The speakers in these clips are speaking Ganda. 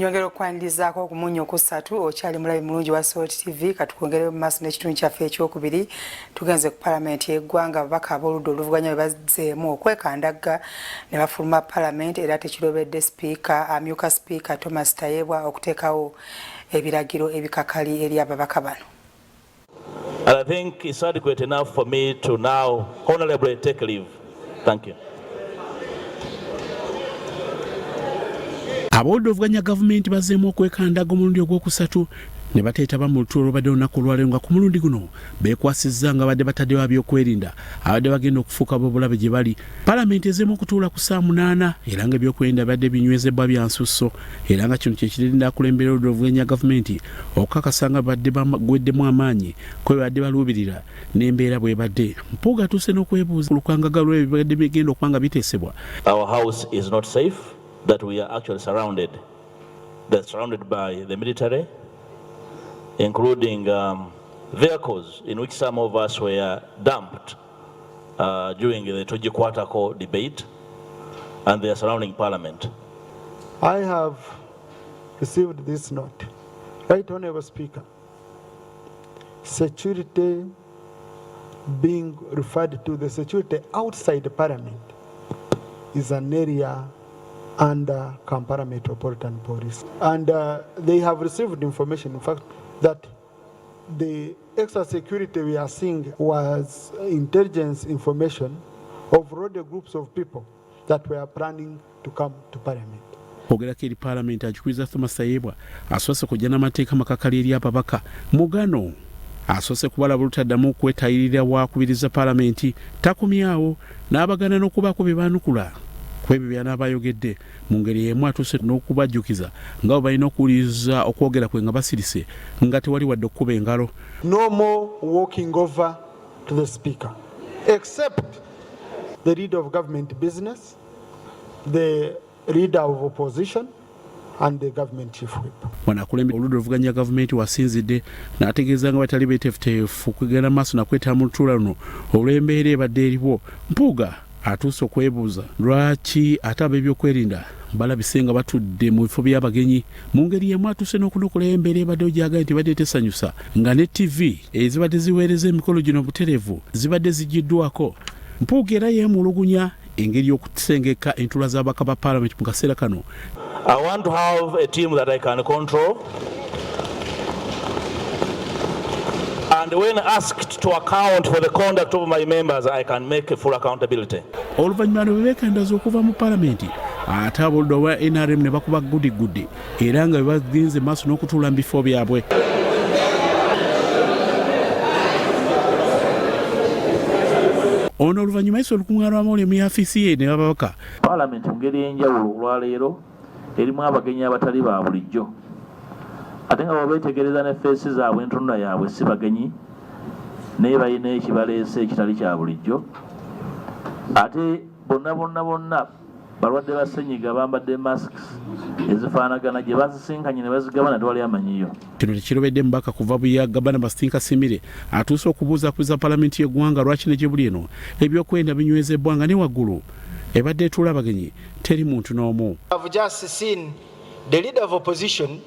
Nyongera okwandizaako ku munyo kusatu okyali mulabi mulungi wa Salt TV katukwongere mu maaso n'ekitundu kyaffe ekyokubiri tugenze ku palamenti y'eggwanga ababaka ab'oludda oluvuganya bwe bazzeemu okwekandagga ne bafuluma palamenti era tekirobedde sipiika Amyuka sipiika Thomas Tayebwa okuteekawo ebiragiro ebikakali eri ababaka bano. And I think it's adequate enough for me to now honorably take leave. Thank you. Ab'oludda oluvuganya gavumenti bazzeemu okwekandaga omulundi ogwokusatu ne bateetaba mu lutuula olubadde olunaku olwaleero nga ku mulundi guno beekwasizza nga badde bataddewo ab'ebyokwerinda abadde bagenda okufuuka b'obulabe gye bali. Palamenti ezzeemu okutuula ku saa 8 era nga ebyokwerinda bibadde binywezebwa bya nsusso era nga kino kyekirinda akulembera oludda oluvuganya gavumenti okukakasa nga badde bagweddemu amaanyi kwe badde baluubirira n'embeera bw'ebadde. Mpuuga atuuse n'okwebuuza ku lukwangaga lw'ebyo bibadde bigenda okuba nga biteesebwa. Our house is not safe, that we are actually surrounded. They're surrounded by the military, including vehicles in which some of us were dumped during the Tojikwatako debate, and they are surrounding Parliament. I have received this note. Right, Honourable Speaker. Security being referred to, the security outside the Parliament is an area under Kampala Metropolitan Police. And they have received information, in fact, that the extra security we are seeing was intelligence information of rather groups of people that were planning to come to Parliament. Ogerako eri Parliament akikuriza Thomas Tayebwa asoose kujja n'amateeka amakakali eri ababaka mugano asoose kubalaba olutaddamu okwetayirira wakubiriza Parliament takumyawo n'abagana n'okubaako bye baanukula kwebyo by'anaabayogedde mu ngeri y'emu atuuse n'okubajjukiza nga bwe balina okuwuliriza okwogera kwe nga basirise nga tewali wadde okkuba engalo. No more walking over to the speaker except the leader of government business, the leader of opposition and the government chief whip. Wanakulembe oludda oluvuganya gavumenti wasinzidde n'ategeeza nga batali beeteefuteefu kugenda maaso nakwetaba mu lutuula luno olw'embeera ebadde eriwo. Mpuuga atuuse okwebuuza lwaki ate ab'ebyokwerinda balabise nga batudde mu bifo by'abagenyi mu ngeri y'emu atuuse n'okunokola embeera ebaddewo gy'agambye nti badde tesanyusa nga ne TV ezibadde ziweereza emikolo gino butereevu zibadde zigiddwako. Mpuuga era yeemulugunya engeri y'okusengeka entuula z'ababaka ba Parliament mu kaseera kano. I want to have a team that I can control, and when asked to account for the conduct of my members, I can make a full accountability. Oluvannyuma lwe beekandaza okuva mu Parliament ate ab'oludda olwa NRM ne bakuba guddiguddi era nga bwe bagenze maaso n'okutuula mu bifo byabwe. Ono oluvannyuma yise olukungaana lw'amawulire mu yafisi ye ne bababaka. Parliament mu ngeri y'enjawulo olwaleero erimu abagenyi abatali ba bulijjo ate nga bwebeetegereza ne feesi zaabwe entunula yaabwe si bagenyi naye balina ekibaleese ekitali kya bulijjo ate bonna balwadde ba ssenyiga bambadde masks ezifaanagana gye bazisinkanye ne bazigabana tewali amanyiyo. Kino tekirobedde mubaka kuva Buyaga Barnabas Tinkasimire atuuse okubuuzakubuza Palamenti y'eggwanga lwaki ne gyebuli eno ebyokwenda binywezebwa nga ne waggulu ebadde etuula abagenyi teri muntu n'omu. I've just seen the leader of opposition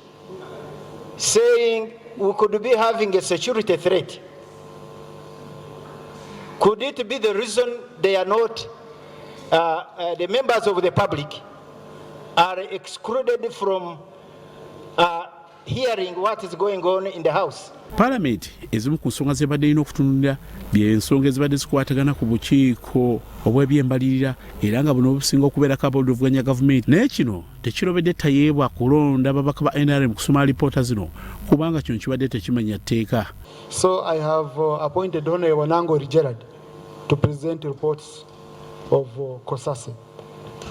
saying we could be having a security threat. Could it be the reason they are not, the members of the public are excluded from hearing what is going on in the house? Parliament ezimu ku nsonga zebadde erina okutunulira by'ensonga ezibadde zikwatagana ku bukiiko obw'ebyembalirira era nga buno obusinga okubeerako ab'oludda oluvuganya gavumenti naye kino tekirobedde Tayebwa kulonda ababaka ba NRM kusoma alipoota zino kubanga kino kibadde tekimanya tteeka. So I have appointed Honourable Nangori Gerard to present reports of COSASE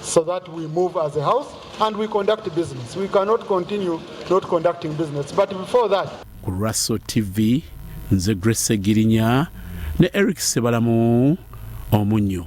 so that we move as a house and we conduct business. We cannot continue not conducting business. But before that, ku Russell TV nze Grace Girinya ne Eric Sebalamu Omunyo.